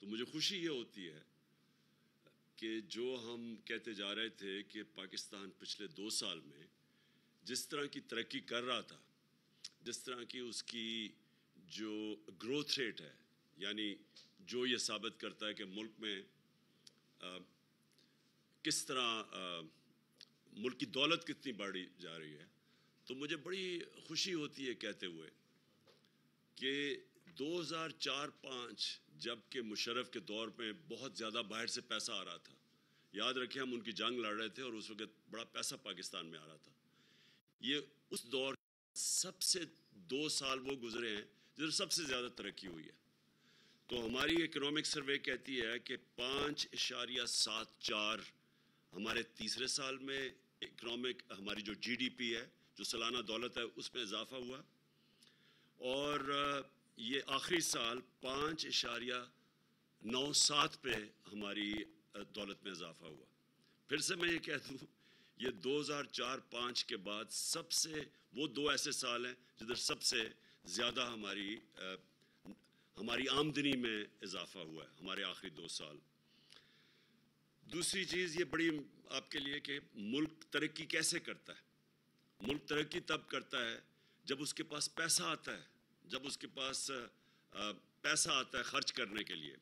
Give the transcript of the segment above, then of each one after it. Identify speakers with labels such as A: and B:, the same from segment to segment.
A: تو مجھے خوشی یہ ہوتی ہے کہ جو ہم کہتے جا رہے تھے کہ پاکستان پچھلے 2 سال میں جس طرح کی ترقی کر رہا تھا، جس طرح کی اس کی جو گروتھ ریٹ ہے، یعنی جو یہ ثابت کرتا ہے کہ ملک میں کس طرح ملک کی دولت کتنی بڑھی جا رہی ہے، تو مجھے بڑی خوشی ہوتی ہے کہتے ہوئے کہ 2004-05 جب کہ مشرف کے دور میں بہت زیادہ باہر سے پیسہ آ رہا تھا، یاد رکھیں ہم ان کی جنگ لڑ رہے تھے اور اس وقت بڑا پیسہ پاکستان میں آ رہا تھا. یہ اس دور سب سے 2 سال وہ گزرے ہیں جب سب سے زیادہ ترقی ہوئی ہے. تو ہماری اکنامک سروے کہتی ہے کہ 5.74 ہمارے تیسرے سال میں اکنامک ہماری جو جی ڈی پی ہے، جو سالانہ دولت ہے، اس میں اضافہ ہوا، اور یہ آخری سال 5.97 پہ ہماری دولت میں اضافہ ہوا. پھر سے میں یہ کہہ دوں، یہ 2004-05 کے بعد سب سے وہ 2 ایسے سال ہیں جدھر سب سے زیادہ ہماری آمدنی میں اضافہ ہوا ہے، ہمارے آخری 2 سال. دوسری چیز یہ بڑی آپ کے لیے کہ ملک ترقی کیسے کرتا ہے. ملک ترقی تب کرتا ہے جب اس کے پاس پیسہ آتا ہے، جب اس کے پاس پیسہ آتا ہے خرچ کرنے کے لیے.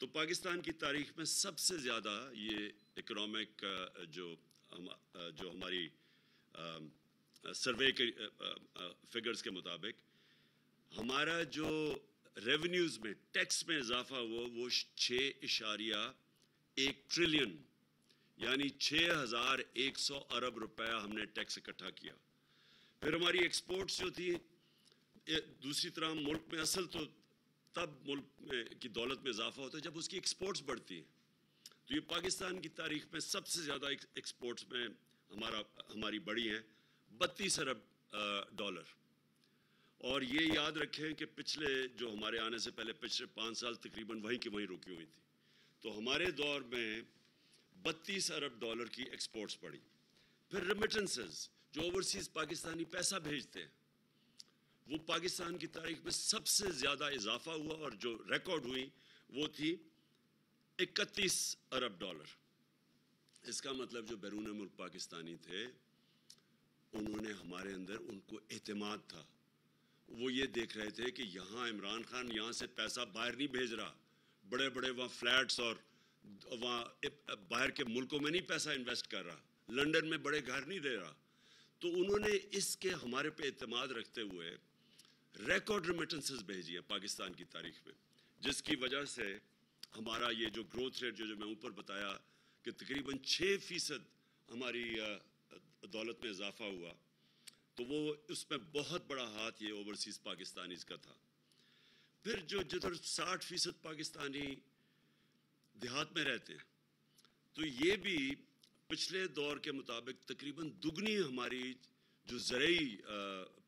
A: تو پاکستان کی تاریخ میں سب سے زیادہ یہ اکنامک جو ہماری سروے کے فگرز کے مطابق ہمارا جو ریونیوز میں ٹیکس میں اضافہ ہوا وہ 6.1 ٹریلین یعنی 6,100 ارب روپیہ ہم نے ٹیکس اکٹھا کیا. پھر ہماری ایکسپورٹس جو تھی، دوسری طرح ملک میں اصل تو تب ملک کی دولت میں اضافہ ہوتا ہے جب اس کی ایکسپورٹس بڑھتی ہیں. تو یہ پاکستان کی تاریخ میں سب سے زیادہ ایکسپورٹس میں ہماری بڑی ہیں 32 ارب ڈالر. اور یہ یاد رکھیں کہ پچھلے جو ہمارے آنے سے پہلے پچھلے 5 سال تقریباً وہیں کی وہیں رکی ہوئی تھی. تو ہمارے دور میں 32 ارب ڈالر کی ایکسپورٹس بڑھی. پھر ریمیٹنسز جو اوورسیز پاکستانی پیسہ بھیجتے ہیں، وہ پاکستان کی تاریخ میں سب سے زیادہ اضافہ ہوا، اور جو ریکارڈ ہوئی وہ تھی 31 ارب ڈالر. اس کا مطلب جو بیرون ملک پاکستانی تھے انہوں نے ہمارے اندر ان کو اعتماد تھا. وہ یہ دیکھ رہے تھے کہ یہاں عمران خان یہاں سے پیسہ باہر نہیں بھیج رہا، بڑے بڑے وہاں فلیٹس اور وہاں باہر کے ملکوں میں نہیں پیسہ انویسٹ کر رہا، لنڈن میں بڑے گھر نہیں دے رہا. تو انہوں نے اس کے ہمارے پہ اعتماد رکھتے ہوئے ریکارڈ ریمیٹنسز بھیجی ہیں پاکستان کی تاریخ میں، جس کی وجہ سے ہمارا یہ جو گروتھ ریٹ جو میں اوپر بتایا کہ تقریباً 6% ہماری دولت میں اضافہ ہوا. تو وہ اس میں بہت بڑا ہاتھ یہ اوورسیز پاکستانیز کا تھا. پھر جدھر 60% پاکستانی دیہات میں رہتے ہیں، تو یہ بھی پچھلے دور کے مطابق تقریباً دگنی ہماری جو زرعی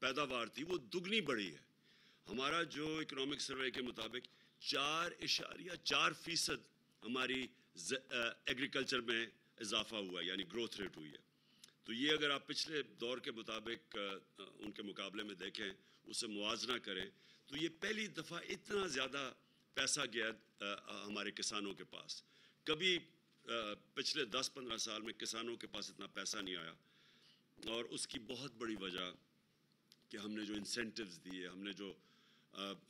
A: پیداوار تھی وہ دگنی بڑھی ہے. ہمارا جو اکنامک سروے کے مطابق 4.4% ہماری ایگریکلچر میں اضافہ ہوا، یعنی گروتھ ریٹ ہوئی ہے. تو یہ اگر آپ پچھلے دور کے مطابق ان کے مقابلے میں دیکھیں، اسے موازنہ کریں، تو یہ پہلی دفعہ اتنا زیادہ پیسہ گیا ہمارے کسانوں کے پاس. کبھی پچھلے 10-15 سال میں کسانوں کے پاس اتنا پیسہ نہیں آیا. اور اس کی بہت بڑی وجہ کہ ہم نے جو انسینٹیوز دیے، ہم نے جو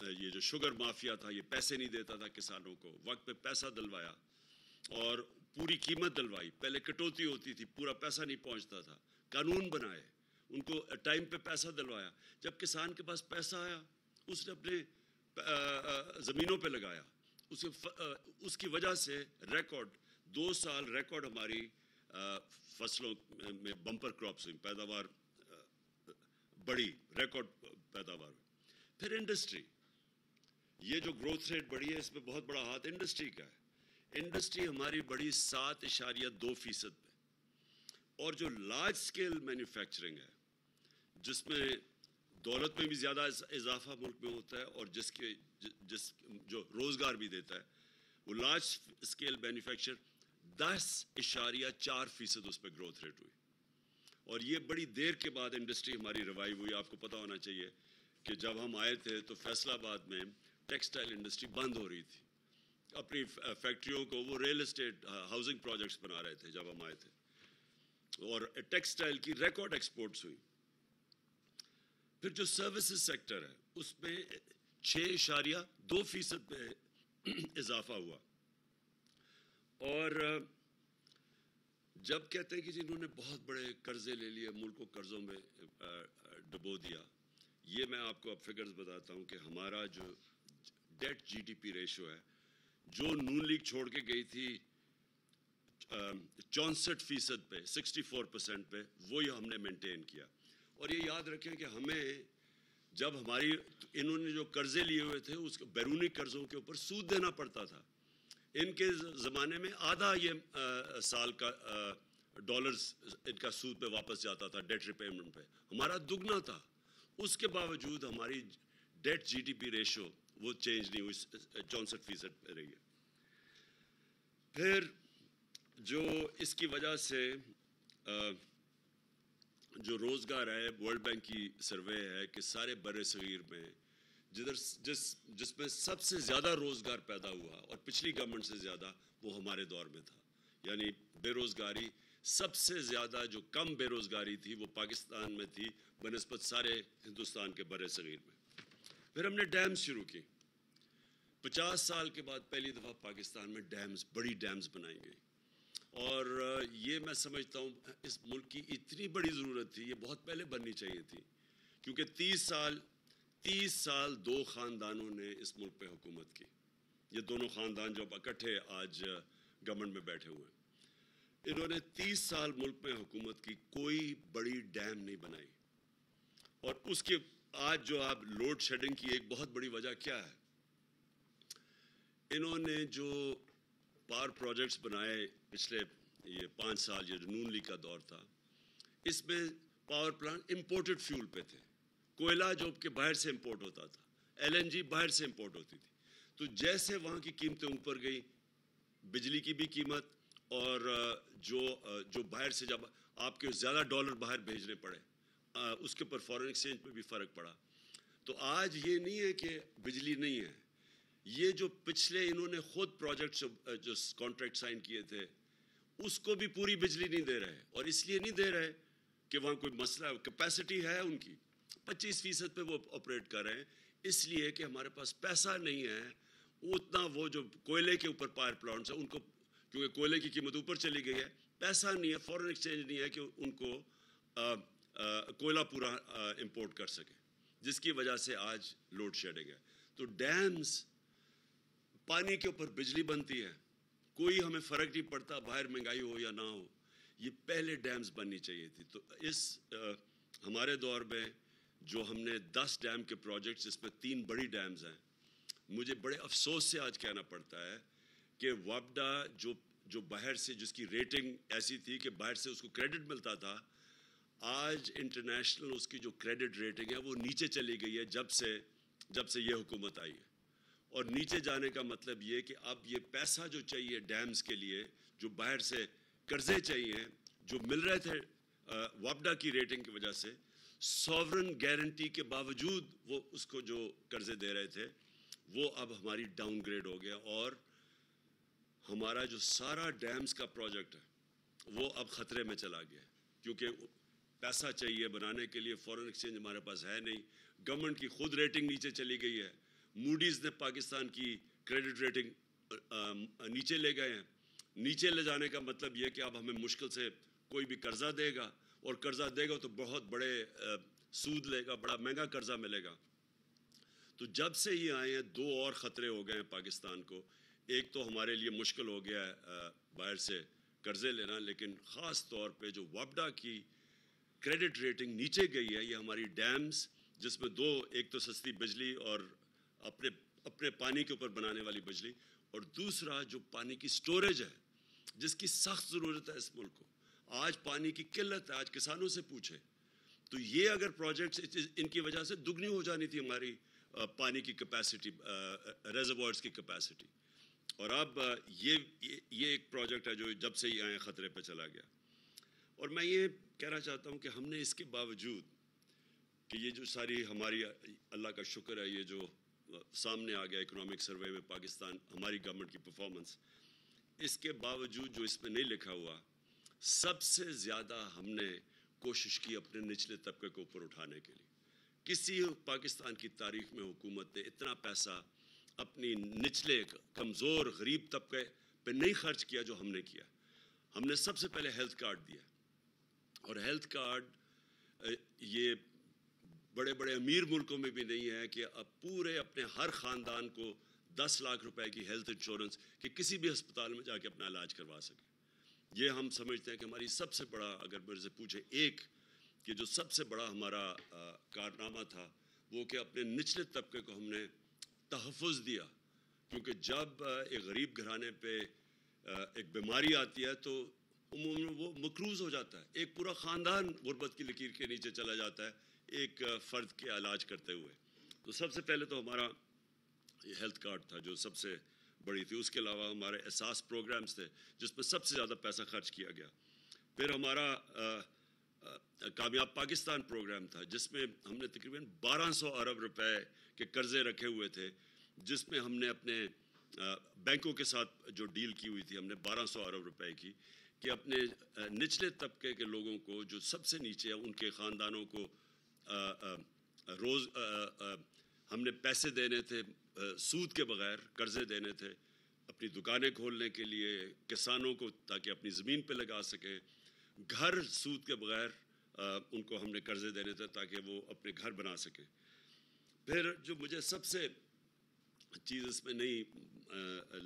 A: یہ جو شوگر مافیا تھا یہ پیسے نہیں دیتا تھا کسانوں کو، وقت پہ پیسہ دلوایا اور پوری قیمت دلوائی. پہلے کٹوتی ہوتی تھی، پورا پیسہ نہیں پہنچتا تھا، قانون بنائے، ان کو ٹائم پہ پیسہ دلوایا. جب کسان کے پاس پیسہ آیا اس نے اپنے زمینوں پہ لگایا. اس کی وجہ سے ریکارڈ 2 سال ریکارڈ ہماری فصلوں میں بمپر کراپس ہوئی، پیداوار بڑی، ریکارڈ پیداوار ہوئی. پھر انڈسٹری، یہ جو گروتھ ریٹ بڑھی ہے اس میں بہت بڑا ہاتھ انڈسٹری کا ہے. انڈسٹری ہماری بڑی 7.2% پہ. اور جو لارج سکیل مینوفیکچرنگ ہے جس میں دولت میں بھی زیادہ اضافہ ملک میں ہوتا ہے اور جس جو روزگار بھی دیتا ہے، وہ لارج سکیل مینوفیکچر 10.4% اس پہ گروتھ ریٹ ہوئی. اور یہ بڑی دیر کے بعد انڈسٹری ہماری ریوائیو ہوئی. آپ کو پتہ ہونا چاہیے کہ جب ہم آئے تھے تو فیصل آباد میں ٹیکسٹائل انڈسٹری بند ہو رہی تھی. اپنی فیکٹریوں کو وہ ریل اسٹیٹ ہاؤسنگ پروجیکٹس بنا رہے تھے جب ہم آئے تھے، اور ٹیکسٹائل کی ریکارڈ ایکسپورٹس ہوئی. پھر جو سروسز سیکٹر ہے اس میں 6.2% پہ اضافہ ہوا. اور جب کہتے ہیں کہ جنہوں نے بہت بڑے قرضے لے لیے، ملک کو قرضوں میں ڈبو دیا، یہ میں آپ کو اب فگرز بتاتا ہوں کہ ہمارا جو debt G D P ratio ہے، جو نون لیگ چھوڑ کے گئی تھی 64% پہ، 64% پہ، وہی ہم نے مینٹین کیا. اور یہ یاد رکھیں کہ ہمیں جب ہماری انہوں نے جو قرضے لیے ہوئے تھے اس بیرونی قرضوں کے اوپر سود دینا پڑتا تھا. ان کے زمانے میں آدھا یہ سال کا ڈالرز ان کا سود پہ واپس جاتا تھا ڈیٹ ریپیمنٹ پہ، ہمارا دگنا تھا. اس کے باوجود ہماری debt G D P ratio وہ چینج نہیں ہوئی، 64% پہ رہی ہے. پھر جو اس کی وجہ سے جو روزگار ہے، ورلڈ بینک کی سروے ہے کہ سارے بر صغیر میں جس میں سب سے زیادہ روزگار پیدا ہوا اور پچھلی گورنمنٹ سے زیادہ، وہ ہمارے دور میں تھا. یعنی بے روزگاری سب سے زیادہ جو کم بے روزگاری تھی وہ پاکستان میں تھی بنسبت سارے ہندوستان کے بر صغیر میں. پھر ہم نے ڈیمز شروع کی. 50 سال کے بعد پہلی دفعہ پاکستان میں ڈیمز، بڑی ڈیمز بنائی گئی. اور یہ میں سمجھتا ہوں اس ملک کی اتنی بڑی ضرورت تھی، یہ بہت پہلے بننی چاہیے تھی، کیونکہ 30 سال دو خاندانوں نے اس ملک پہ حکومت کی. یہ دونوں خاندان جو اکٹھے آج گورنمنٹ میں بیٹھے ہوئے ہیں، انہوں نے 30 سال ملک میں حکومت کی، کوئی بڑی ڈیم نہیں بنائی. اور اس کے آج جو آپ لوڈ شیڈنگ کی ایک بہت بڑی وجہ کیا ہے؟ انہوں نے جو پاور پروجیکٹس بنائے پچھلے یہ 5 سال، یہ جو نون لیگ کا دور تھا، اس میں پاور پلانٹ امپورٹڈ فیول پہ تھے. کوئلہ جو کہ باہر سے امپورٹ ہوتا تھا، ایل این جی باہر سے امپورٹ ہوتی تھی. تو جیسے وہاں کی قیمتیں اوپر گئی، بجلی کی بھی قیمت، اور جو باہر سے جب آپ کے زیادہ ڈالر باہر بھیجنے پڑے، اس کے اوپر فارن ایکسچینج پہ بھی فرق پڑا. تو آج یہ نہیں ہے کہ بجلی نہیں ہے، یہ جو پچھلے انہوں نے خود پروجیکٹ جو کانٹریکٹ سائن کیے تھے اس کو بھی پوری بجلی نہیں دے رہے. اور اس لیے نہیں دے رہے کہ وہاں کوئی مسئلہ، کیپیسٹی ہے ان کی 25% پہ وہ آپریٹ کر رہے ہیں، اس لیے کہ ہمارے پاس پیسہ نہیں ہے اتنا. وہ جو کوئلے کے اوپر پاور پلانٹس ہیں ان کو، کیونکہ کوئلے کی قیمت اوپر چلی گئی ہے، پیسہ نہیں ہے، فارن ایکسچینج نہیں ہے کہ ان کو کوئلہ پورا امپورٹ کر سکے، جس کی وجہ سے آج لوڈ شیڈنگ ہے. تو ڈیمز، پانی کے اوپر بجلی بنتی ہے، کوئی ہمیں فرق نہیں پڑتا باہر مہنگائی ہو یا نہ ہو، یہ پہلے ڈیمز بننی چاہیے تھی. تو اس ہمارے دور میں جو ہم نے 10 ڈیم کے پروجیکٹس، اس میں 3 بڑی ڈیمز ہیں. مجھے بڑے افسوس سے آج کہنا پڑتا ہے کہ وابڈا جو باہر سے، جس کی ریٹنگ ایسی تھی کہ باہر سے اس کو کریڈٹ ملتا تھا، آج انٹرنیشنل اس کی جو کریڈٹ ریٹنگ ہے وہ نیچے چلی گئی ہے جب سے یہ حکومت آئی ہے. اور نیچے جانے کا مطلب یہ کہ اب یہ پیسہ جو چاہیے ڈیمز کے لیے، جو باہر سے قرضے چاہیے جو مل رہے تھے وابڈا کی ریٹنگ کی وجہ سے، سوورن گارنٹی کے باوجود وہ اس کو جو قرضے دے رہے تھے، وہ اب ہماری ڈاؤن گریڈ ہو گیا. اور ہمارا جو سارا ڈیمز کا پروجیکٹ ہے وہ اب خطرے میں چلا گیا، کیونکہ پیسہ چاہیے بنانے کے لیے، فارن ایکسچینج ہمارے پاس ہے نہیں، گورنمنٹ کی خود ریٹنگ نیچے چلی گئی ہے. موڈیز نے پاکستان کی کریڈٹ ریٹنگ نیچے لے گئے ہیں. نیچے لے جانے کا مطلب یہ کہ اب ہمیں مشکل سے کوئی بھی قرضہ دے گا، اور قرضہ دے گا تو بہت بڑے سود لے گا، بڑا مہنگا قرضہ ملے گا. تو جب سے یہ آئے ہیں 2 اور خطرے ہو گئے ہیں پاکستان کو. ایک تو ہمارے لیے مشکل ہو گیا ہے باہر سے قرضے لینا، لیکن خاص طور پہ جو وابڈا کی کریڈٹ ریٹنگ نیچے گئی ہے، یہ ہماری ڈیمز، جس میں 2، ایک تو سستی بجلی اور اپنے پانی کے اوپر بنانے والی بجلی، اور دوسرا جو پانی کی سٹوریج ہے جس کی سخت ضرورت ہے اس ملک کو. آج پانی کی قلت ہے، آج کسانوں سے پوچھیں. تو یہ اگر پروجیکٹس، ان کی وجہ سے دگنی ہو جانی تھی ہماری پانی کی کیپیسٹی، ریزروائرز کی کیپیسٹی. اور اب یہ ایک پروجیکٹ ہے جو جب سے یہ آئے خطرے پہ چلا گیا. اور میں یہ کہنا چاہتا ہوں کہ ہم نے اس کے باوجود کہ یہ جو ساری ہماری، اللہ کا شکر ہے، یہ جو سامنے آ گیا اکنامک سروے میں پاکستان ہماری گورنمنٹ کی پرفارمنس. اس کے باوجود جو اس میں نہیں لکھا ہوا, سب سے زیادہ ہم نے کوشش کی اپنے نچلے طبقے کو اوپر اٹھانے کے لیے. کسی پاکستان کی تاریخ میں حکومت نے اتنا پیسہ اپنی نچلے کمزور غریب طبقے پہ نہیں خرچ کیا جو ہم نے کیا. ہم نے سب سے پہلے ہیلتھ کارڈ دیا, اور ہیلتھ کارڈ یہ بڑے بڑے امیر ملکوں میں بھی نہیں ہے کہ اب پورے اپنے ہر خاندان کو 10 لاکھ روپے کی ہیلتھ انشورنس کہ کسی بھی ہسپتال میں جا کے اپنا علاج کروا سکے. یہ ہم سمجھتے ہیں کہ ہماری سب سے بڑا, اگر میرے سے پوچھے ایک کہ جو سب سے بڑا ہمارا کارنامہ تھا, وہ کہ اپنے نچلے طبقے کو ہم نے تحفظ دیا. کیونکہ جب ایک غریب گھرانے پہ ایک بیماری آتی ہے تو عموماً وہ مقروض ہو جاتا ہے, ایک پورا خاندان غربت کی لکیر کے نیچے چلا جاتا ہے ایک فرد کے علاج کرتے ہوئے. تو سب سے پہلے تو ہمارا یہ ہیلتھ کارڈ تھا جو سب سے بڑی تھی. اس کے علاوہ ہمارے احساس پروگرامز تھے جس پہ سب سے زیادہ پیسہ خرچ کیا گیا. پھر ہمارا کامیاب پاکستان پروگرام تھا جس میں ہم نے تقریباً 1200 ارب روپے کے قرضے رکھے ہوئے تھے, جس میں ہم نے اپنے بینکوں کے ساتھ جو ڈیل کی ہوئی تھی ہم نے 1200 ارب روپے کی, کہ اپنے نچلے طبقے کے لوگوں کو جو سب سے نیچے ہیں ان کے خاندانوں کو روز ہم نے پیسے دینے تھے سود کے بغیر, قرضے دینے تھے اپنی دکانیں کھولنے کے لیے, کسانوں کو تاکہ اپنی زمین پہ لگا سکیں, گھر سود کے بغیر ان کو ہم نے قرضے دینے تھے تاکہ وہ اپنے گھر بنا سکیں. پھر جو مجھے سب سے چیز اس میں نہیں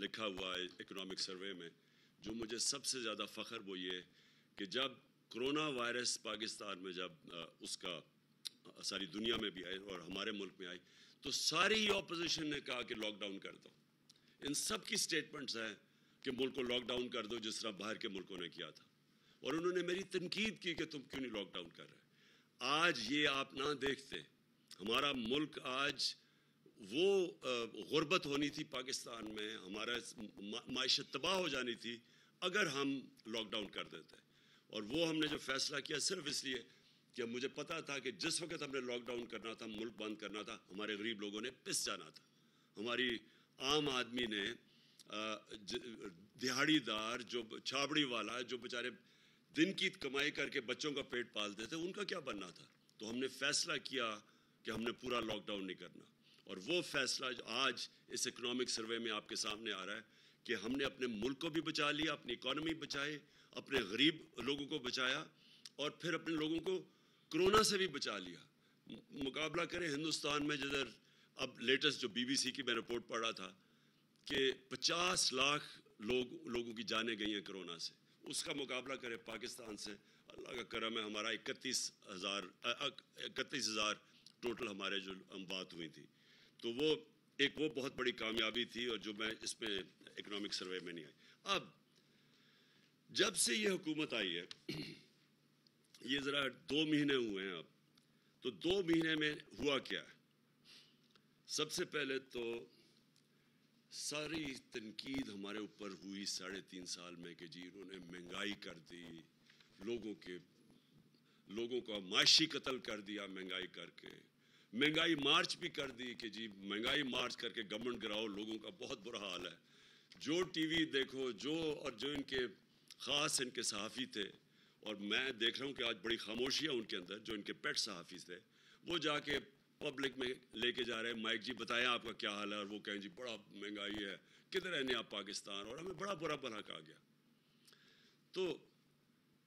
A: لکھا ہوا ہے اکنامک سروے میں, جو مجھے سب سے زیادہ فخر وہ یہ کہ جب کرونا وائرس پاکستان میں جب اس کا ساری دنیا میں بھی آئی اور ہمارے ملک میں آئی تو ساری اپوزیشن نے کہا کہ لاک ڈاؤن کر دو. ان سب کی سٹیٹمنٹس ہیں کہ ملک کو لاک ڈاؤن کر دو جس طرح باہر کے ملکوں نے کیا تھا, اور انہوں نے میری تنقید کی کہ تم کیوں نہیں لاک ڈاؤن کر رہے. آج یہ آپ نہ دیکھتے, ہمارا ملک آج وہ غربت ہونی تھی پاکستان میں, ہمارا معیشت تباہ ہو جانی تھی اگر ہم لاک ڈاؤن کر دیتے. اور وہ ہم نے جو فیصلہ کیا صرف اس لیے کہ مجھے پتا تھا کہ جس وقت ہم نے لاک ڈاؤن کرنا تھا, ملک بند کرنا تھا, ہمارے غریب لوگوں نے پس جانا تھا. ہماری عام آدمی نے, دہاڑی دار, جو چھابڑی والا, جو بیچارے دن کی کمائی کر کے بچوں کا پیٹ پالتے تھے, ان کا کیا بننا تھا. تو ہم نے فیصلہ کیا کہ ہم نے پورا لاک ڈاؤن نہیں کرنا, اور وہ فیصلہ آج اس اکنامک سروے میں آپ کے سامنے آ رہا ہے کہ ہم نے اپنے ملک کو بھی بچا لیا, اپنی اکانومی بچائی, اپنے غریب لوگوں کو بچایا, اور پھر اپنے لوگوں کو کرونا سے بھی بچا لیا. مقابلہ کریں ہندوستان میں, جدھر اب لیٹسٹ جو BBC کی میں رپورٹ پڑھ رہا تھا کہ 50 لاکھ لوگوں کی جانیں گئی ہیں کرونا سے, اس کا مقابلہ کریں پاکستان سے. اللہ کا کرم ہے ہمارا 31,000 ٹوٹل ہمارے جو بات ہوئی تھی, تو وہ ایک وہ بہت بڑی کامیابی تھی, اور جو میں اس میں اکنامک سروے میں نہیں آئی. اب جب سے یہ حکومت آئی ہے, یہ ذرا 2 مہینے ہوئے ہیں اب, تو 2 مہینے میں ہوا کیا ہے. سب سے پہلے تو ساری تنقید ہمارے اوپر ہوئی 3.5 سال میں کہ جی انہوں نے مہنگائی کر دی, لوگوں کا معاشی قتل کر دیا مہنگائی کر کے, مہنگائی مارچ بھی کر دی کہ جی مہنگائی مارچ کر کے گورنمنٹ گراؤ, لوگوں کا بہت برا حال ہے. جو ٹی وی دیکھو, جو ان کے خاص ان کے صحافی تھے, اور میں دیکھ رہا ہوں کہ آج بڑی خاموشی ہے ان کے اندر, جو ان کے پیٹ صحافی تھے, وہ جا کے پبلک میں لے کے جا رہے ہیں مائک جی بتائیں آپ کا کیا حال ہے, اور وہ کہیں جی بڑا مہنگائی ہے, کدھر رہنے آپ پاکستان, اور ہمیں بڑا برا بھلا کہا گیا. تو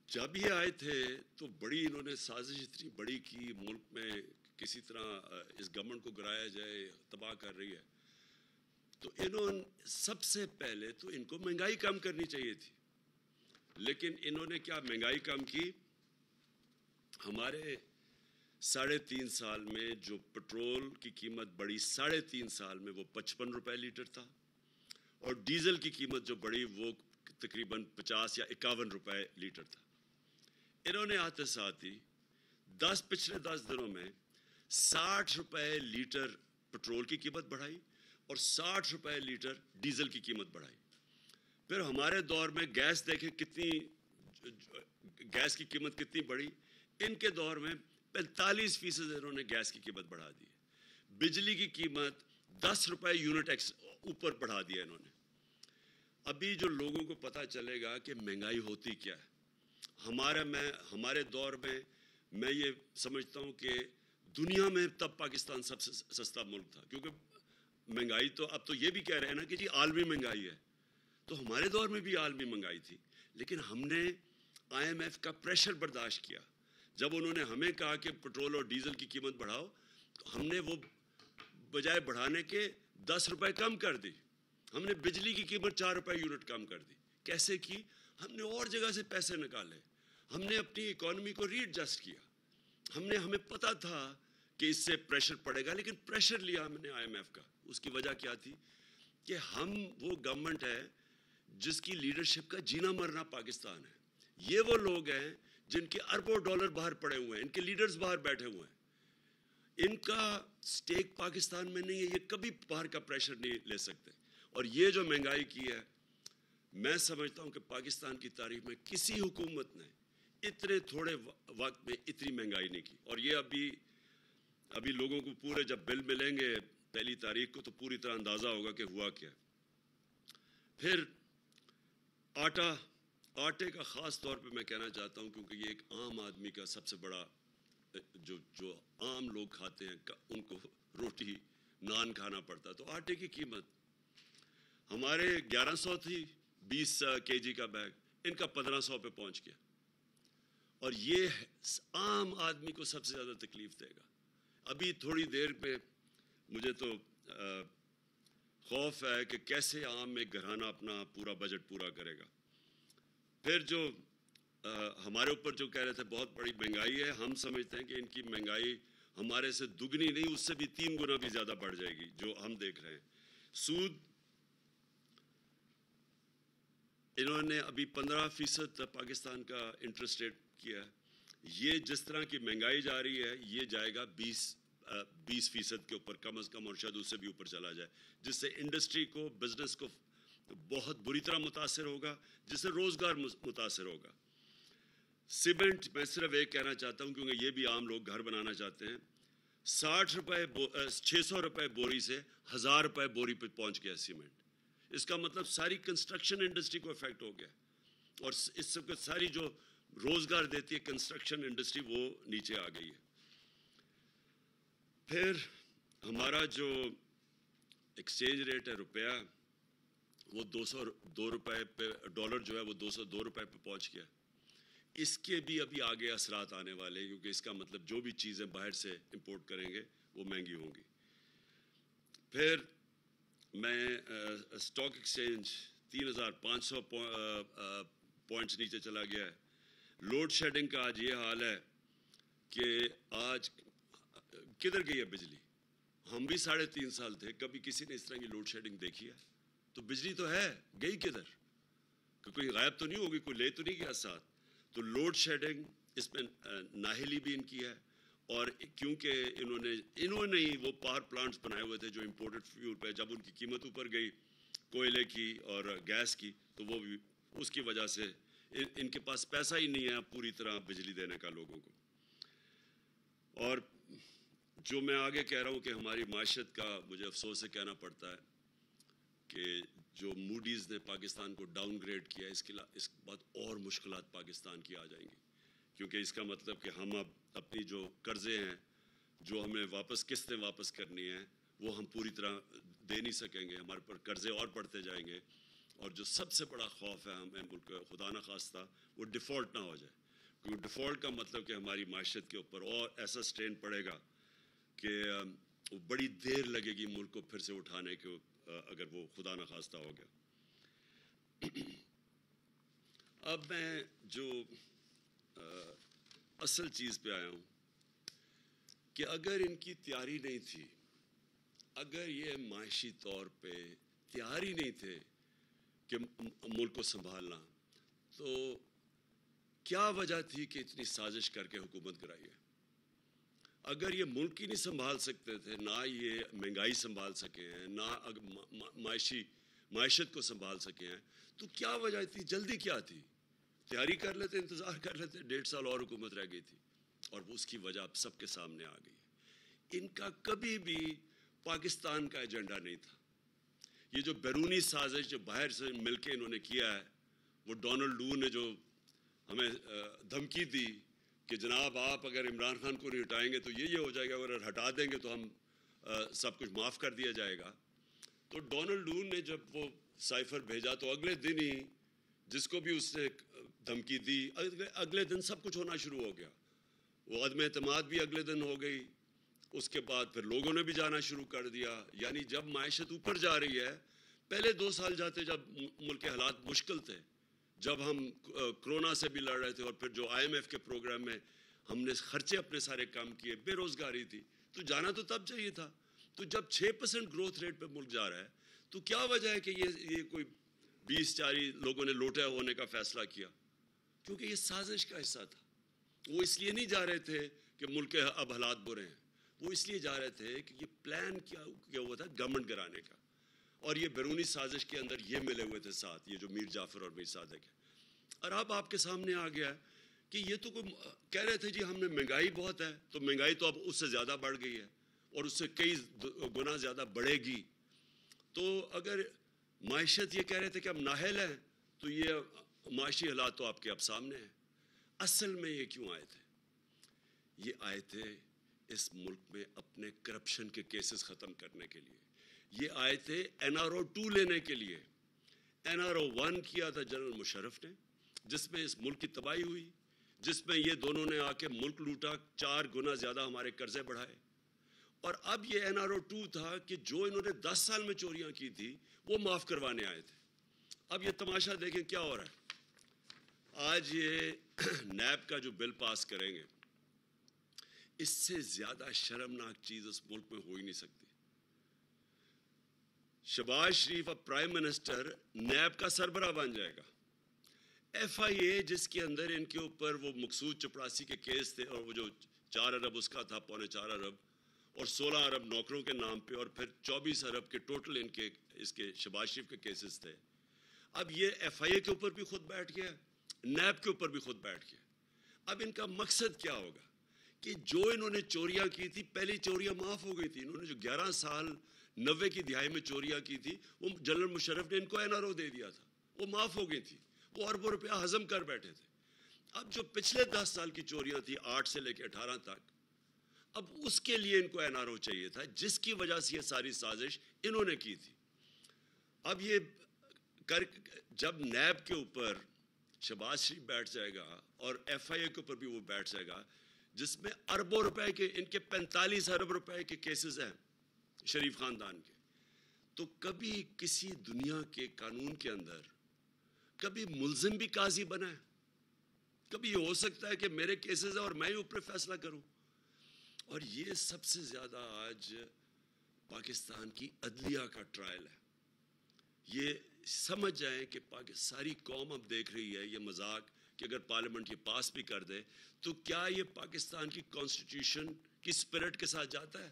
A: جب یہ آئے تھے تو بڑی انہوں نے سازش اتنی بڑی کی, ملک میں کسی طرح اس گورنمنٹ کو گرایا جائے, تباہ کر رہی ہے. تو انہوں نے سب سے پہلے تو ان کو مہنگائی کم کرنی چاہیے تھی, لیکن انہوں نے کیا مہنگائی کم کی. ہمارے 3.5 سال میں جو پٹرول کی قیمت بڑھی 3.5 سال میں وہ 55 روپے لیٹر تھا, اور ڈیزل کی قیمت جو بڑھی وہ تقریباً 50 یا 51 روپے لیٹر تھا. انہوں نے آتے ساتھ ہی پچھلے 10 دنوں میں 60 روپے لیٹر پٹرول کی قیمت بڑھائی اور 60 روپے لیٹر ڈیزل کی قیمت بڑھائی. پھر ہمارے دور میں گیس دیکھیں گیس کی قیمت کتنی بڑھی, ان کے دور میں 45% انہوں نے گیس کی قیمت بڑھا دی. بجلی کی قیمت ₹10 یونٹ اوپر بڑھا دیا انہوں نے. ابھی جو لوگوں کو پتہ چلے گا کہ مہنگائی ہوتی کیا ہے. ہمارے دور میں یہ سمجھتا ہوں کہ دنیا میں تب پاکستان سب سے سستا ملک تھا, کیونکہ مہنگائی تو اب تو یہ بھی کہہ رہے ہیں نا کہ جی عالمی مہنگائی ہے, تو ہمارے دور میں بھی عالمی مہنگائی تھی, لیکن ہم نے IMF کا پریشر برداشت کیا. جب انہوں نے ہمیں کہا کہ پٹرول اور ڈیزل کی قیمت بڑھاؤ, تو ہم نے وہ بجائے بڑھانے کے ₹10 کم کر دی. ہم نے بجلی کی قیمت ₹4 یونٹ کم کر دی. کیسے کی؟ ہم نے اور جگہ سے پیسے نکالے, ہم نے اپنی اکانومی کو ری ایڈجسٹ کیا. ہمیں پتہ تھا کہ اس سے پریشر پڑے گا, لیکن پریشر لیا ہم نے IMF کا. اس کی وجہ کیا تھی کہ ہم وہ گورنمنٹ ہے جس کی لیڈرشپ کا جینا مرنا پاکستان ہے. یہ وہ لوگ ہیں جن کے اربوں ڈالر باہر پڑے ہوئے ہیں, ان کے لیڈرز باہر بیٹھے ہوئے ہیں, ان کا سٹیک پاکستان میں نہیں ہے, یہ کبھی باہر کا پریشر نہیں لے سکتے. اور یہ جو مہنگائی کی ہے, میں سمجھتا ہوں کہ پاکستان کی تاریخ میں کسی حکومت نے اتنے تھوڑے وقت میں اتنی مہنگائی نہیں کی. اور یہ ابھی لوگوں کو پورے جب بل ملیں گے 1 تاریخ کو, تو پوری طرح اندازہ ہوگا کہ ہوا کیا. پھر آٹے کا خاص طور پہ میں کہنا چاہتا ہوں, کیونکہ یہ ایک عام آدمی کا سب سے بڑا جو عام لوگ کھاتے ہیں, ان کو روٹی نان کھانا پڑتا. تو آٹے کی قیمت ہمارے 1100 تھی 20 kg کا بیگ, ان کا 1500 پہ پہنچ گیا. اور یہ عام آدمی کو سب سے زیادہ تکلیف دے گا. ابھی تھوڑی دیر پہ مجھے تو خوف ہے کہ کیسے عام میں گھرانہ اپنا پورا بجٹ پورا کرے گا. پھر جو ہمارے اوپر جو کہہ رہے تھے بہت بڑی مہنگائی ہے, ہم سمجھتے ہیں کہ ان کی مہنگائی ہمارے سے دگنی نہیں, اس سے بھی 3 گنا بھی زیادہ بڑھ جائے گی جو ہم دیکھ رہے ہیں. سود انہوں نے ابھی 15% پاکستان کا انٹرسٹ ریٹ کیا ہے. یہ جس طرح کی مہنگائی جا رہی ہے, یہ جائے گا 20% کے اوپر کم از کم, اور شاید اس سے بھی اوپر چلا جائے, جس سے انڈسٹری کو, بزنس کو بہت بری طرح متاثر ہوگا, جس سے روزگار متاثر ہوگا. سیمنٹ, میں صرف ایک کہنا چاہتا ہوں کیونکہ یہ بھی عام لوگ گھر بنانا چاہتے ہیں, ₹600 بوری سے ₹1000 بوری پہ پہنچ گیا سیمنٹ. اس کا مطلب ساری کنسٹرکشن انڈسٹری کو افیکٹ ہو گیا, اور اس سے ساری جو روزگار دیتی ہے کنسٹرکشن انڈسٹری, وہ نیچے آ گئی ہے. پھر ہمارا جو ایکسچینج ریٹ ہے روپیہ, وہ ₹202 پہ, ڈالر جو ہے وہ ₹202 پہ پہنچ گیا. اس کے بھی ابھی آگے اثرات آنے والے ہیں, کیونکہ اس کا مطلب جو بھی چیزیں باہر سے امپورٹ کریں گے وہ مہنگی ہوں گی. پھر میں اسٹاک ایکسچینج 3500 پوائنٹس نیچے چلا گیا ہے. لوڈ شیڈنگ کا آج یہ حال ہے کہ آج کدھر گئی ہے بجلی. ہم بھی 3.5 سال تھے, کبھی کسی نے اس طرح کی لوڈ شیڈنگ دیکھی ہے؟ تو بجلی تو ہے, گئی کدھر؟ کوئی غائب تو نہیں ہوگی, کوئی لے تو نہیں گیا ساتھ. تو لوڈ شیڈنگ اس میں نااہلی بھی ان کی ہے, اور کیونکہ انہوں نے ہی وہ پاور پلانٹس بنائے ہوئے تھے جو امپورٹڈ فیول پہ, جب ان کی قیمت اوپر گئی کوئلے کی اور گیس کی, تو وہ بھی اس کی وجہ سے ان کے پاس پیسہ ہی نہیں ہے پوری طرح بجلی دینے کا لوگوں کو. اور جو میں آگے کہہ رہا ہوں کہ ہماری معیشت کا مجھے افسوس سے کہنا پڑتا ہے کہ جو موڈیز نے پاکستان کو ڈاؤن گریڈ کیا, اس بعد اور مشکلات پاکستان کی آ جائیں گی, کیونکہ اس کا مطلب کہ ہم اب اپنی جو قرضے ہیں جو ہمیں قسطیں واپس کرنی ہیں, وہ ہم پوری طرح دے نہیں سکیں گے. ہمارے پر قرضے اور بڑھتے جائیں گے, اور جو سب سے بڑا خوف ہے ہمیں ملک خدا نہ خواستہ وہ ڈیفالٹ نہ ہو جائے, کیونکہ ڈیفالٹ کا مطلب کہ ہماری معیشت کے اوپر اور ایسا سٹرین پڑے گا کہ بڑی دیر لگے گی ملک کو پھر سے اٹھانے کو, اگر وہ خدا نہ خواستہ ہو گیا. اب میں جو اصل چیز پہ آیا ہوں کہ اگر ان کی تیاری نہیں تھی, اگر یہ معاشی طور پہ تیار ہی نہیں تھے کہ ملک کو سنبھالنا, تو کیا وجہ تھی کہ اتنی سازش کر کے حکومت کرائی ہے؟ اگر یہ ملک ہی نہیں سنبھال سکتے تھے, نہ یہ مہنگائی سنبھال سکے ہیں, نہ معیشت کو سنبھال سکے ہیں, تو کیا وجہ تھی؟ جلدی کیا تھی؟ تیاری کر لیتے, انتظار کر لیتے, 1.5 سال اور حکومت رہ گئی تھی, اور وہ اس کی وجہ اب سب کے سامنے آ گئی. ان کا کبھی بھی پاکستان کا ایجنڈا نہیں تھا. یہ جو بیرونی سازش جو باہر سے مل کے انہوں نے کیا ہے، وہ ڈونلڈ لو نے جو ہمیں دھمکی دی کہ جناب آپ اگر عمران خان کو نہیں ہٹائیں گے تو یہ ہو جائے گا، اگر ہٹا دیں گے تو ہم سب کچھ معاف کر دیا جائے گا. تو ڈونلڈ لو نے جب وہ سائفر بھیجا تو اگلے دن ہی جس کو بھی اس نے دھمکی دی، اگلے دن سب کچھ ہونا شروع ہو گیا. وہ عدم اعتماد بھی اگلے دن ہو گئی. اس کے بعد پھر لوگوں نے بھی جانا شروع کر دیا. یعنی جب معیشت اوپر جا رہی ہے، پہلے 2 سال جاتے جب ملک کے حالات مشکل تھے، جب ہم کرونا سے بھی لڑ رہے تھے، اور پھر جو IMF کے پروگرام میں ہم نے خرچے اپنے سارے کم کیے، بے روزگاری تھی، تو جانا تو تب چاہیے تھا. تو جب 6% گروتھ ریٹ پہ ملک جا رہا ہے تو کیا وجہ ہے کہ یہ کوئی 20-40 لوگوں نے لوٹے ہونے کا فیصلہ کیا؟ کیونکہ یہ سازش کا حصہ تھا. وہ اس لیے نہیں جا رہے تھے کہ ملک کے اب حالات برے ہیں، وہ اس لیے جا رہے تھے کہ یہ پلان کیا ہوا تھا گورنمنٹ گرانے کا. اور یہ بیرونی سازش کے اندر یہ ملے ہوئے تھے ساتھ، یہ جو میر جعفر اور میر صادق ہے. اور اب آپ کے سامنے آ گیا کہ یہ تو کوئی کہہ رہے تھے جی ہم نے مہنگائی بہت ہے، تو مہنگائی تو اب اس سے زیادہ بڑھ گئی ہے اور اس سے کئی گنا زیادہ بڑھے گی. تو اگر معیشت یہ کہہ رہے تھے کہ ہم نااہل ہیں، تو یہ معاشی حالات تو آپ کے اب سامنے ہیں. اصل میں یہ کیوں آئے تھے؟ یہ آئے تھے اس ملک میں اپنے کرپشن کے کیسز ختم کرنے کے لیے. یہ آئے تھے NRO 2 لینے کے لیے. NRO 1 کیا تھا جنرل مشرف نے، جس میں اس ملک کی تباہی ہوئی، جس میں یہ دونوں نے آ کے ملک لوٹا، 4 گنا زیادہ ہمارے قرضے بڑھائے. اور اب یہ NRO 2 تھا کہ جو انہوں نے 10 سال میں چوریاں کی تھی وہ معاف کروانے آئے تھے. اب یہ تماشا دیکھیں کیا ہو رہا ہے. آج یہ نیب کا جو بل پاس کریں گے، اس سے زیادہ شرمناک چیز اس ملک میں ہو ہی نہیں سکتی. شہباز شریف اب پرائم منسٹر نیب کا سربراہ بن جائے گا. FIA جس کے اندر ان کے اوپر وہ مقصود چپڑاسی کے کیس تھے، اور وہ جو 4 ارب اس کا تھا، 4.25 ارب، اور 16 ارب نوکروں کے نام پہ، اور پھر 24 ارب کے ٹوٹل ان کے اس کے شہباز شریف کے کیسز تھے. اب یہ FIA کے اوپر بھی خود بیٹھ گیا، نیب کے اوپر بھی خود بیٹھ گیا. اب ان کا مقصد کیا ہوگا کہ جو انہوں نے چوریاں کی تھی، پہلی چوریاں معاف ہو گئی تھی. انہوں نے جو 11 سال 90 کی دہائی میں چوریاں کی تھی، وہ جنرل مشرف نے ان کو NRO دے دیا تھا، وہ معاف ہو گئی تھی. وہ اربوں روپیہ ہضم کر بیٹھے تھے. اب جو پچھلے 10 سال کی چوریاں تھی، 8 سے لے کے 18 تک، اب اس کے لیے ان کو NRO چاہیے تھا، جس کی وجہ سے یہ ساری سازش انہوں نے کی تھی. اب یہ جب نیب کے اوپر شہباز شریف بیٹھ جائے گا اور FIA کے اوپر بھی وہ بیٹھ جائے گا، جس میں اربوں روپے کے، ان کے 45 ارب روپے کے کیسز ہیں شریف خاندان کے، تو کبھی کسی دنیا کے قانون کے اندر کبھی ملزم بھی قاضی بنا ہے؟ کبھی یہ ہو سکتا ہے کہ میرے کیسز ہیں اور میں ہی اوپر فیصلہ کروں؟ اور یہ سب سے زیادہ آج پاکستان کی عدلیہ کا ٹرائل ہے. یہ سمجھ جائیں کہ ساری قوم اب دیکھ رہی ہے یہ مذاق، کہ اگر پارلیمنٹ یہ پاس بھی کر دے تو کیا یہ پاکستان کی کانسٹیٹیوشن کی اسپرٹ کے ساتھ جاتا ہے؟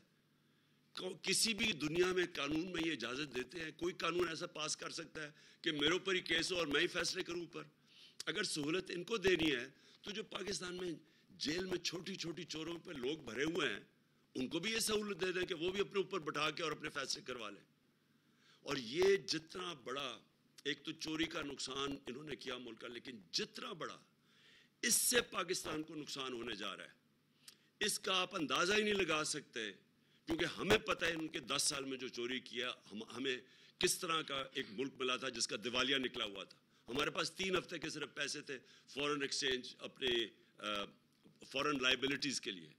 A: کسی بھی دنیا میں قانون میں یہ اجازت دیتے ہیں؟ کوئی قانون ایسا پاس کر سکتا ہے کہ میرے اوپر ہی کیس ہو اور میں ہی فیصلے کروں اوپر؟ اگر سہولت ان کو دینی ہے تو جو پاکستان میں جیل میں چھوٹی چھوٹی چوروں پہ لوگ بھرے ہوئے ہیں، ان کو بھی یہ سہولت دے دیں کہ وہ بھی اپنے اوپر بٹھا کے اور اپنے فیصلے کروا لیں. اور یہ جتنا بڑا، ایک تو چوری کا نقصان انہوں نے کیا ملک کا، لیکن جتنا بڑا اس سے پاکستان کو نقصان ہونے جا رہا ہے، اس کا آپ اندازہ ہی نہیں لگا سکتے. کیونکہ ہمیں پتہ ہے ان کے 10 سال میں جو چوری کیا، ہمیں کس طرح کا ایک ملک ملا تھا جس کا دیوالیہ نکلا ہوا تھا. ہمارے پاس 3 ہفتے کے صرف پیسے تھے فورن ایکسچینج، اپنے فورن لائبلٹیز کے لیے.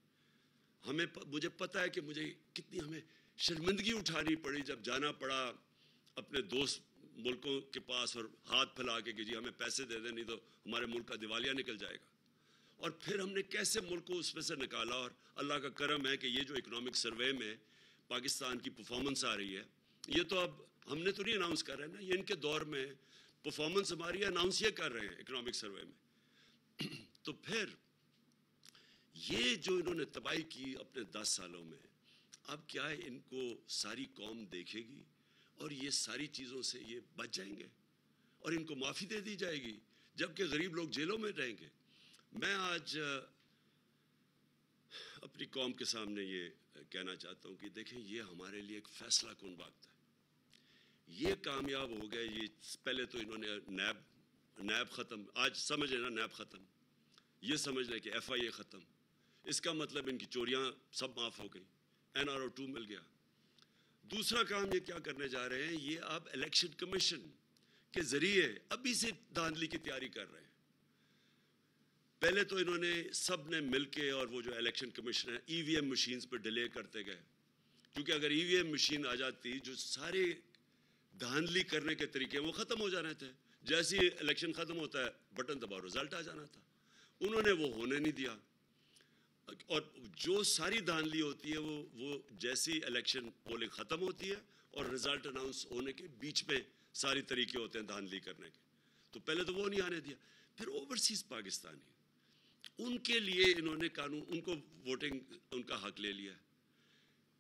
A: مجھے پتہ ہے کہ مجھے کتنی ہمیں شرمندگی اٹھانی پڑی جب جانا پڑا اپنے دوست ملکوں کے پاس اور ہاتھ پھیلا کے کہ جی ہمیں پیسے دے دیں نہیں تو ہمارے ملک کا دیوالیہ نکل جائے گا. اور پھر ہم نے کیسے ملک کو اس میں سے نکالا. اور اللہ کا کرم ہے کہ یہ جو اکنامک سروے میں پاکستان کی پرفارمنس آ رہی ہے، یہ تو اب ہم نے تو نہیں اناؤنس کر رہے ہیں نا، یہ ان کے دور میں پرفارمنس ہماری اناؤنس یہ کر رہے ہیں اکنامک سروے میں. تو پھر یہ جو انہوں نے تباہی کی اپنے 10 سالوں میں، اب کیا ہے ان کو ساری قوم دیکھے گی اور یہ ساری چیزوں سے یہ بچ جائیں گے اور ان کو معافی دے دی جائے گی، جبکہ غریب لوگ جیلوں میں رہیں گے. میں آج اپنی قوم کے سامنے یہ کہنا چاہتا ہوں کہ دیکھیں یہ ہمارے لیے ایک فیصلہ کن وقت ہے. یہ کامیاب ہو گئے. یہ پہلے تو انہوں نے نیب ختم, آج سمجھ لینا نیب ختم, یہ سمجھ لیں کہ ایف آئی اے ختم. اس کا مطلب ان کی چوریاں سب معاف ہو گئی, این آر او 2 مل گیا. دوسرا کام یہ کیا کرنے جا رہے ہیں, یہ آپ الیکشن کمیشن کے ذریعے ابھی سے دھاندلی کی تیاری کر رہے ہیں. پہلے تو انہوں نے سب نے مل کے, اور وہ جو الیکشن کمیشن ہے ای وی ایم مشینز پہ ڈیلے کرتے گئے, کیونکہ اگر ای وی ایم مشین آ جاتی جو سارے دھاندلی کرنے کے طریقے وہ ختم ہو جانے تھے. جیسے ہی الیکشن ختم ہوتا ہے بٹن دباؤ رزلٹ آ جانا تھا. انہوں نے وہ ہونے نہیں دیا, اور جو ساری دھاندلی ہوتی ہے وہ جیسی الیکشن پولنگ ختم ہوتی ہے اور رزلٹ اناؤنس ہونے کے بیچ میں ساری طریقے ہوتے ہیں دھاندلی کرنے کے. تو پہلے تو وہ نہیں آنے دیا. پھر اوورسیز پاکستانی, ان کے لیے انہوں نے قانون, ان کو ووٹنگ ان کا حق لے لیا.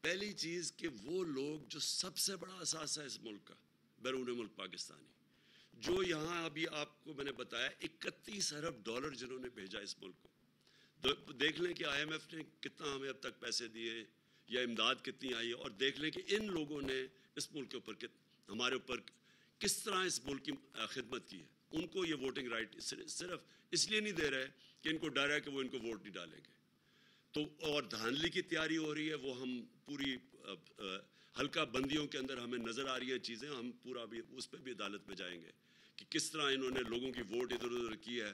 A: پہلی چیز کہ وہ لوگ جو سب سے بڑا اثاثہ ہے اس ملک کا, بیرون ملک پاکستانی, جو یہاں ابھی آپ کو میں نے بتایا 31 ارب ڈالر جنہوں نے بھیجا اس ملک کو. دیکھ لیں کہ آئی ایم ایف نے کتنا ہمیں اب تک پیسے دیے یا امداد کتنی آئی ہے, اور دیکھ لیں کہ ان لوگوں نے اس ملک کے اوپر ہمارے اوپر کس طرح اس ملک کی خدمت کی ہے. ان کو یہ ووٹنگ رائٹ صرف اس لیے نہیں دے رہے کہ ان کو ڈر ہے کہ وہ ان کو ووٹ نہیں ڈالیں گے. تو اور دھاندلی کی تیاری ہو رہی ہے, وہ ہم پوری حلقہ بندیوں کے اندر ہمیں نظر آ رہی ہیں چیزیں. ہم پورا بھی اس پہ بھی عدالت میں جائیں گے کہ کس طرح انہوں نے لوگوں کی ووٹ ادھر ادھر کی ہے,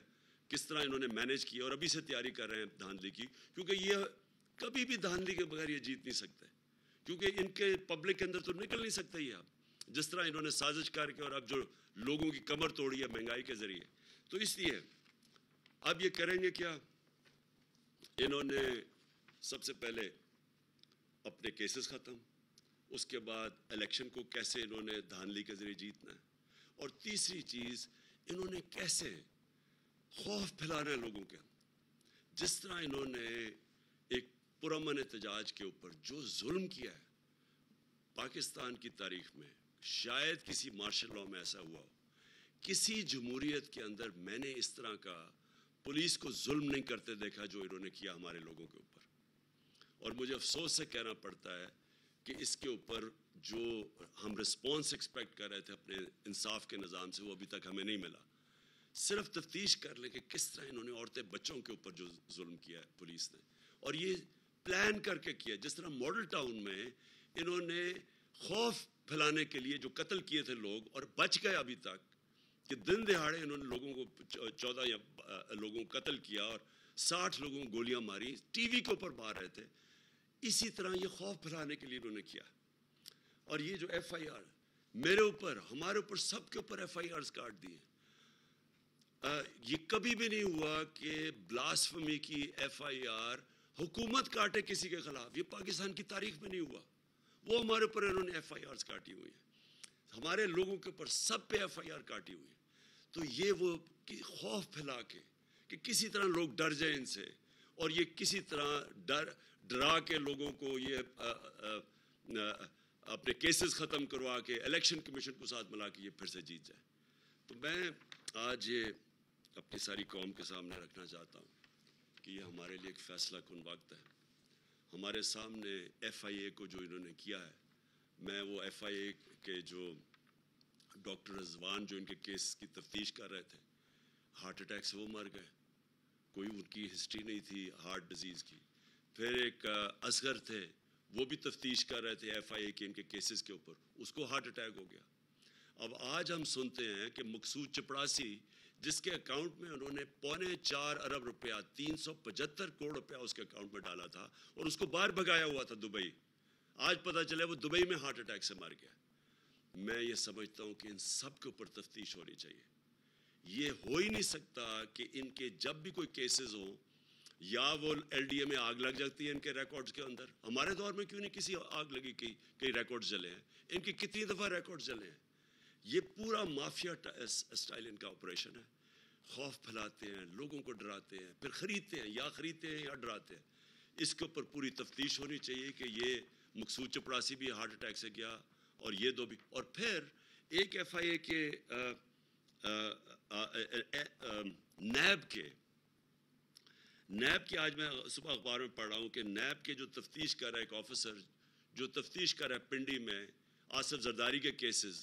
A: کس طرح انہوں نے مینیج کیا, اور ابھی سے تیاری کر رہے ہیں دھاندلی کی. کیونکہ یہ کبھی بھی دھاندلی کے بغیر یہ جیت نہیں سکتے, کیونکہ ان کے پبلک کے اندر تو نکل نہیں سکتے یہ. آپ جس طرح انہوں نے سازش کر کے اور اب جو لوگوں کی کمر توڑی ہے مہنگائی کے ذریعے, تو اس لیے اب یہ کریں گے کیا, انہوں نے سب سے پہلے اپنے کیسز ختم, اس کے بعد الیکشن کو کیسے انہوں نے دھاندلی کے ذریعے جیتنا ہے, اور تیسری چیز انہوں نے کیسے خوف پھیلانا ہے لوگوں کے. جس طرح انہوں نے ایک پرامن احتجاج کے اوپر جو ظلم کیا ہے پاکستان کی تاریخ میں, شاید کسی مارشل لاء میں ایسا ہوا ہو. کسی جمہوریت کے اندر میں نے اس طرح کا پولیس کو ظلم نہیں کرتے دیکھا جو انہوں نے کیا ہمارے لوگوں کے اوپر. اور مجھے افسوس سے کہنا پڑتا ہے کہ اس کے اوپر جو ہم رسپانس ایکسپیکٹ کر رہے تھے اپنے انصاف کے نظام سے, وہ ابھی تک ہمیں نہیں ملا. صرف تفتیش کر لیں کہ کس طرح انہوں نے عورتیں بچوں کے اوپر جو ظلم کیا ہے پولیس نے, اور یہ پلان کر کے کیا. جس طرح ماڈل ٹاؤن میں انہوں نے خوف پھیلانے کے لیے جو قتل کیے تھے لوگ, اور بچ گئے ابھی تک, کہ دن دہاڑے انہوں نے لوگوں کو 14 یا لوگوں کو قتل کیا اور 60 لوگوں کو گولیاں ماری, ٹی وی کے اوپر مار رہے تھے. اسی طرح یہ خوف پھیلانے کے لیے انہوں نے کیا. اور یہ جو ایف آئی آر میرے اوپر, ہمارے اوپر, سب کے اوپر ایف آئی آرز کاٹ دیے. یہ کبھی بھی نہیں ہوا کہ بلاسفمی کی ایف آئی آر حکومت کاٹے کسی کے خلاف. یہ پاکستان کی تاریخ میں نہیں ہوا. وہ ہمارے اوپر انہوں نے ایف آئی آرز کاٹی ہوئی ہیں, ہمارے لوگوں کے اوپر سب پہ ایف آئی آر کاٹی ہوئی ہے. تو یہ وہ خوف پھیلا کے کہ کسی طرح لوگ ڈر جائیں ان سے, اور یہ کسی طرح ڈرا کے لوگوں کو یہ اپنے کیسز ختم کروا کے الیکشن کمیشن کو ساتھ ملا کے یہ پھر سے جیت جائے. تو میں آج یہ اپنی ساری قوم کے سامنے رکھنا چاہتا ہوں کہ یہ ہمارے لیے ایک فیصلہ کن وقت ہے. ہمارے سامنے ایف آئی اے کو جو انہوں نے کیا ہے, میں وہ ایف آئی اے کے جو ڈاکٹر رضوان جو ان کے کیس کی تفتیش کر رہے تھے, ہارٹ اٹیک سے وہ مر گئے, کوئی ان کی ہسٹری نہیں تھی ہارٹ ڈیزیز کی. پھر ایک اصغر تھے, وہ بھی تفتیش کر رہے تھے ایف آئی اے کے ان کے کیسز کے اوپر, اس کو ہارٹ اٹیک ہو گیا. اب آج ہم سنتے ہیں کہ مقصود چپڑاسی, جس کے اکاؤنٹ میں انہوں نے 4.25 ارب روپیہ 375 کروڑ روپیہ اس کے اکاؤنٹ میں ڈالا تھا, اور اس کو باہر بھگایا ہوا تھا دبئی, آج پتہ چلا وہ دبئی میں ہارٹ اٹیک سے مر گیا. میں یہ سمجھتا ہوں کہ ان سب کے اوپر تفتیش ہونی چاہیے. یہ ہو ہی نہیں سکتا کہ ان کے جب بھی کوئی کیسز ہوں, یا وہ ایل ڈی اے میں آگ لگ جاتی ہے ان کے ریکارڈز کے اندر. ہمارے دور میں کیوں نہیں کسی آگ لگی, کئی ریکارڈز جلے ہیں, ان کی کتنی دفعہ ریکارڈز جلے ہیں. یہ پورا مافیا اسٹائل ان کا آپریشن ہے. خوف پھیلاتے ہیں, لوگوں کو ڈراتے ہیں, پھر خریدتے ہیں یا ڈراتے ہیں. اس کے اوپر پوری تفتیش ہونی چاہیے کہ یہ مقصود چپڑاسی بھی ہارٹ اٹیک سے گیا, اور یہ دو بھی. اور پھر ایک ایف آئی اے کے نیب کے نیب کی آج میں صبح اخبار میں پڑھ رہا ہوں کہ نیب کے جو تفتیش کر رہا ہے ایک آفیسر جو تفتیش کر رہا ہے پنڈی میں آصف زرداری کے کیسز،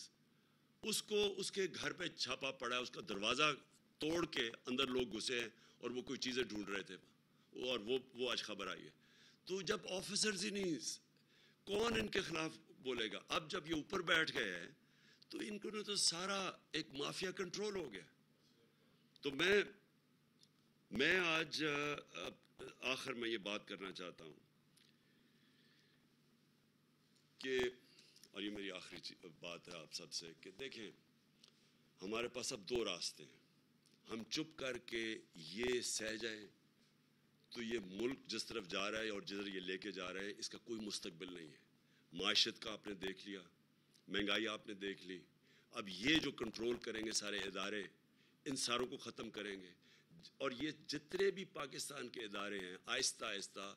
A: اس کو اس کے گھر پہ چھاپا پڑا ہے، اس کا دروازہ توڑ کے اندر لوگ گھسے ہیں اور وہ کوئی چیزیں ڈھونڈ رہے تھے، اور وہ آج خبر آئی ہے. تو جب آفیسرز ہی نہیں، کون ان کے خلاف بولے گا؟ اب جب یہ اوپر بیٹھ گئے ہیں تو ان کو تو سارا ایک مافیا کنٹرول ہو گیا. تو میں آج آخر میں یہ بات کرنا چاہتا ہوں کہ، اور یہ میری آخری بات ہے آپ سب سے، کہ دیکھیں ہمارے پاس اب دو راستے ہیں. ہم چپ کر کے یہ سہ جائیں تو یہ ملک جس طرف جا رہا ہے اور جدھر یہ لے کے جا رہا ہے اس کا کوئی مستقبل نہیں ہے. معیشت کا آپ نے دیکھ لیا، مہنگائی آپ نے دیکھ لی. اب یہ جو کنٹرول کریں گے سارے ادارے، ان ساروں کو ختم کریں گے. اور یہ جتنے بھی پاکستان کے ادارے ہیں آہستہ آہستہ،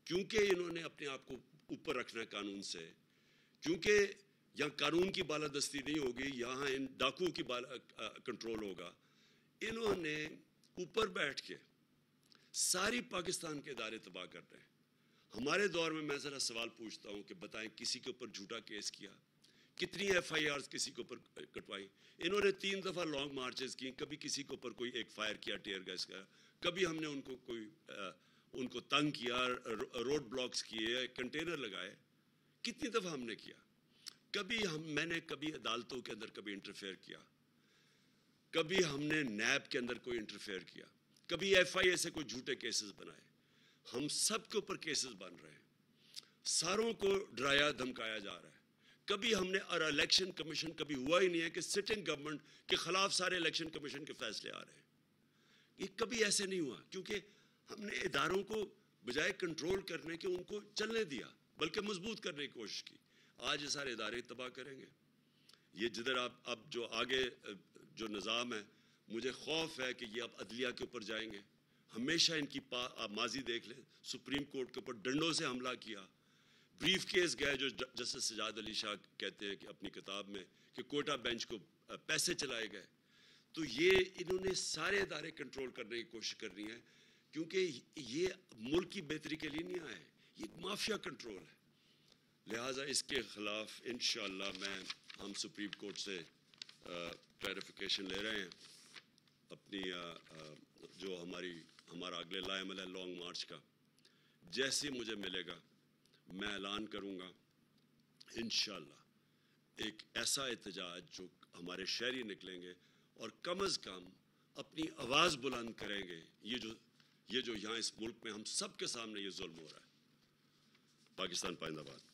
A: کیونکہ انہوں نے اپنے آپ کو اوپر رکھنا ہے قانون سے، کیونکہ یہاں قانون کی بالادستی نہیں ہوگی، یہاں ان ڈاکوؤں کی کنٹرول ہوگا. انہوں نے اوپر بیٹھ کے ساری پاکستان کے ادارے تباہ کر رہے ہیں. ہمارے دور میں ذرا سوال پوچھتا ہوں کہ بتائیں کسی کے اوپر جھوٹا کیس کیا، کتنی ایف آئی آرز کسی کے اوپر کٹوائی؟ انہوں نے 3 دفعہ لانگ مارچز کی، کبھی کسی کے اوپر کوئی ایک فائر کیا ٹیئر گیس کا، کبھی ہم نے ان کو تنگ کیا، روڈ بلاکس کیے، کنٹینر لگائے. کتنی دفعہ ہم نے کیا؟ میں نے کبھی عدالتوں کے اندر کبھی انٹرفیئر کیا، کبھی ہم نے نیب کے اندر کوئی انٹرفیئر کیا، کبھی ایف آئی اے سے کوئی جھوٹے کیسز بنائے. ہم سب کے اوپر کیسز بن رہے ہیں، ساروں کو ڈرایا دھمکایا جا رہا ہے. کبھی ہم نے، اور الیکشن کمیشن کبھی ہوا ہی نہیں ہے کہ سٹنگ گورنمنٹ کے خلاف سارے الیکشن کمیشن کے فیصلے آ رہے ہیں. یہ کبھی ایسے نہیں ہوا، کیونکہ ہم نے اداروں کو بجائے کنٹرول کرنے کے ان کو چلنے دیا، بلکہ مضبوط کرنے کی کوشش کی. آج یہ سارے ادارے تباہ کریں گے. یہ جدھر آپ اب جو آگے جو نظام ہے، مجھے خوف ہے کہ یہ اب عدلیہ کے اوپر جائیں گے. ہمیشہ ان کی آپ ماضی دیکھ لیں، سپریم کورٹ کے اوپر ڈنڈوں سے حملہ کیا. بریف کیس گئے، جو جسٹس سجاد علی شاہ کہتے ہیں کہ اپنی کتاب میں کہ کوئٹہ بینچ کو پیسے چلائے گئے. تو یہ انہوں نے سارے ادارے کنٹرول کرنے کی کوشش کرنی ہے، کیونکہ یہ ملک کی بہتری کے لیے نہیں آئے، یہ ایک مافیا کنٹرول ہے. لہٰذا اس کے خلاف انشاءاللہ ہم سپریم کورٹ سے کلیریفیکیشن لے رہے ہیں. اپنی جو ہمارا اگلے لائے عمل ہے لانگ مارچ کا، جیسے مجھے ملے گا میں اعلان کروں گا انشاءاللہ ایک ایسا احتجاج جو ہمارے شہری نکلیں گے اور کم از کم اپنی آواز بلند کریں گے. یہ جو یہاں اس ملک میں ہم سب کے سامنے یہ ظلم ہو رہا ہے. پاکستان پائندہ باد.